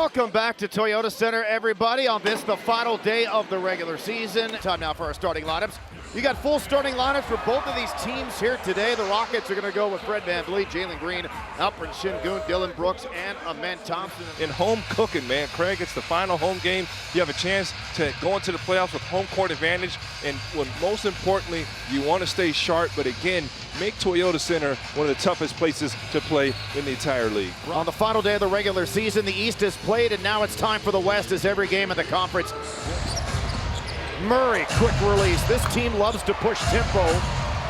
Welcome back to Toyota Center, everybody, on this, the final day of the regular season. Time now for our starting lineups. You got full starting lineups for both of these teams here today. The Rockets are going to go with Fred VanVleet, Jalen Green, Alperen Şengün, Dylan Brooks, and Amen Thompson. In home cooking, man. Craig, it's the final home game. You have a chance to go into the playoffs with home court advantage. And most importantly, you want to stay sharp. But again, make Toyota Center one of the toughest places to play in the entire league. On the final day of the regular season, the East is played, and now it's time for the West as every game in the conference. Murray, quick release. This team loves to push tempo.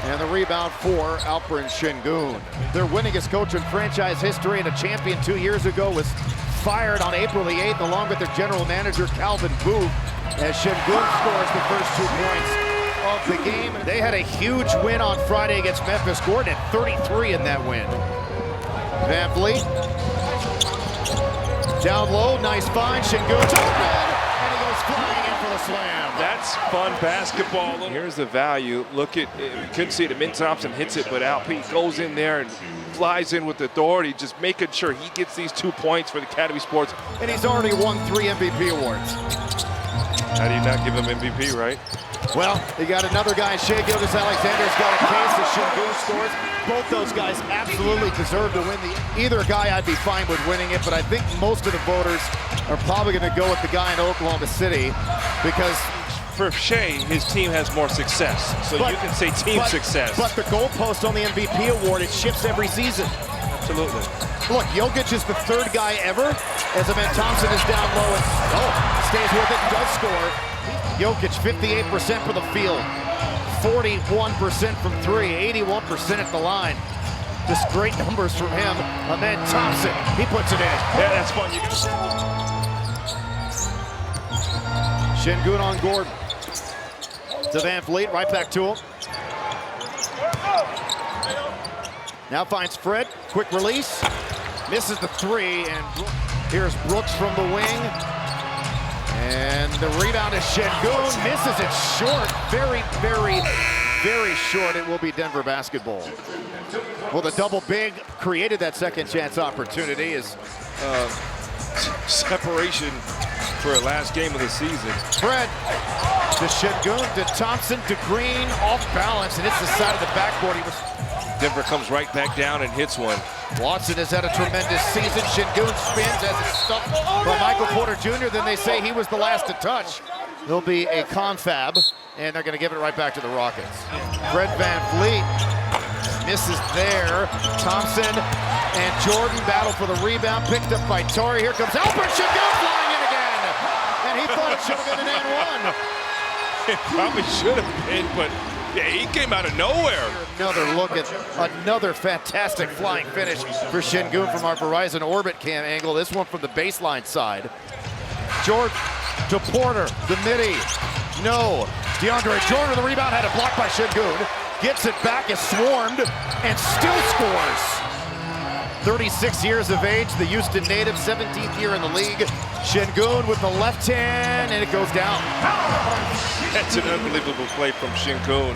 And the rebound for Alperen Şengün. Their winningest coach in franchise history and a champion 2 years ago was fired on April the 8th, along with their general manager, Calvin Booth, as Şengün scores the first 2 points of the game. They had a huge win on Friday against Memphis, scored at 33 in that win. VanVleet. Down low, nice find. Şengün's open, and he goes flying in for the slam. That's fun basketball. Here's the value. Look at, you couldn't see it. Amen Thompson hits it, but Alpi goes in there and flies in with authority, just making sure he gets these 2 points for the Academy Sports. And he's already won 3 MVP awards. How do you not give him MVP, right? Well, you got another guy, Shai Gilgeous-Alexander's got a case that Şengün scores. Both those guys absolutely deserve to win either guy. I'd be fine with winning it, but I think most of the voters are probably going to go with the guy in Oklahoma City because for Shai, his team has more success, so you can say team success. But the goalpost on the MVP award, it shifts every season. Absolutely. Look, Jokic is the 3rd guy ever, as Amen Thompson is down low and stays with it and does score. Jokic, 58% for the field, 41% from 3, 81% at the line. Just great numbers from him. Amen Thompson, he puts it in. Yeah, that's fun. Şengün on Gordon. To VanVleet, right back to him. Now finds Fred, quick release. Misses the 3, and here's Brooks from the wing. And the rebound is Şengün, misses it short. Very, very, very short. It will be Denver basketball. Well, the double big created that second chance opportunity. Is separation for a last game of the season. Fred to Şengün, to Thompson, to Green, off balance, and it's the side of the backboard. Denver comes right back down and hits one. Watson has had a tremendous season. Şengün spins as it's stuffed from Michael Porter Jr. Then they say he was the last to touch. There'll be a confab, and they're going to give it right back to the Rockets. Fred VanVleet misses there. Thompson and Jordan battle for the rebound, picked up by Torrey. Here comes Alperen Şengün flying in again, and he thought it should have been an and 1. It probably should have been, but yeah, he came out of nowhere. Another look at another fantastic flying finish for Şengün from our Verizon Orbit cam angle. This one from the baseline side. Jordan to Porter, the midi. No. DeAndre Jordan, the rebound, had it blocked by Şengün. Gets it back, is swarmed, and still scores. 36 years of age, the Houston native, 17th year in the league. Şengün with the left hand, and it goes down. That's an unbelievable play from Şengün.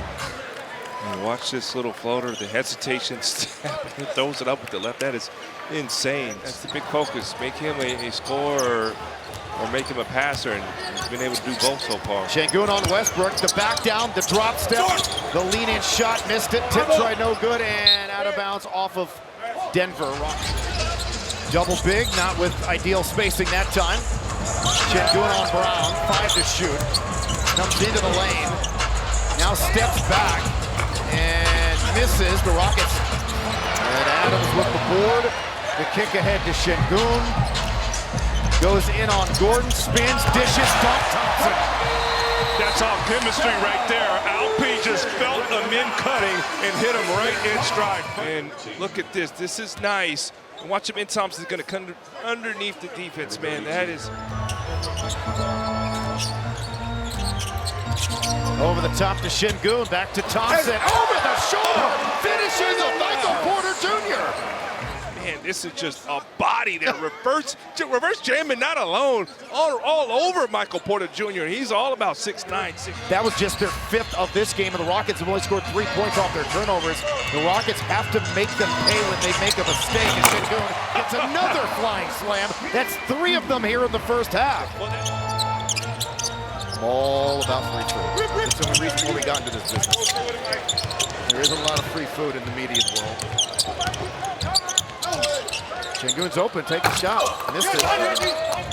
Watch this little floater, the hesitation, throws it up with the left. That is insane. That's the big focus. Make him a scorer or make him a passer, and he's been able to do both so far. Şengün on Westbrook, the back down, the drop step, the lean-in shot, missed it, tips right, no good, and out of bounds off of Denver. Double big, not with ideal spacing that time. Şengün on Brown, 5 to shoot. Comes into the lane, now steps back and misses. The Rockets, and Adams with the board. The kick ahead to Şengün. Goes in on Gordon, spins, dishes, dunk, Thompson. That's all chemistry right there. Alpi just felt him in cutting and hit him right in stride. And look at this. This is nice. Watch him in. Thompson's going to come underneath the defense, man. That is. Over the top to Şengün, back to Thompson. Over the shoulder, finishes a Michael Porter Jr. Man, this is just a body there. Reverse jamming, not alone. All over Michael Porter Jr. He's all about 6'9", 6'. That was just their 5th of this game, and the Rockets have only scored 3 points off their turnovers. The Rockets have to make them pay when they make a mistake, and Şengün gets another flying slam. That's 3 of them here in the first half. All about free food. It's the only reason why we got into this business. There isn't a lot of free food in the media world. Şengün's open, take a shot. Missed it.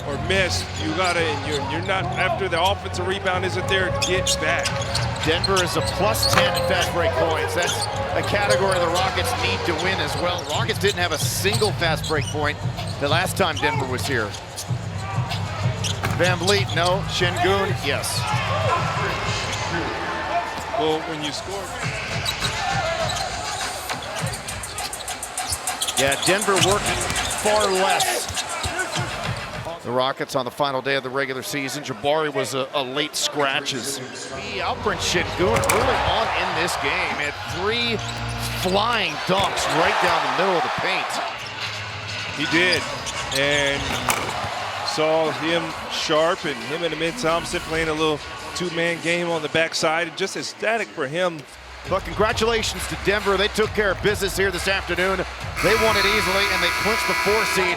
Or missed. You gotta, and you're not, after the offensive rebound isn't there, get back. Denver is a +10 in fast break points. That's a category the Rockets need to win as well. The Rockets didn't have a single fast break point the last time Denver was here. Van Vliet, no. Şengün, yes. Well, when you score. Yeah, Denver working far less. The Rockets on the final day of the regular season. Jabari was a late scratches. Alperen Şengün early on in this game had 3 flying dunks right down the middle of the paint. He did, and saw him sharp, and him and Amin Thompson playing a little 2-man game on the backside, and just ecstatic for him. But congratulations to Denver. They took care of business here this afternoon. They won it easily, and they clinched the 4 seed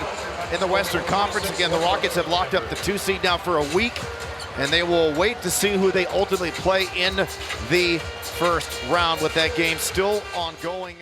in the Western Conference. Again, the Rockets have locked up the 2 seed now for a week, and they will wait to see who they ultimately play in the first round with that game still ongoing.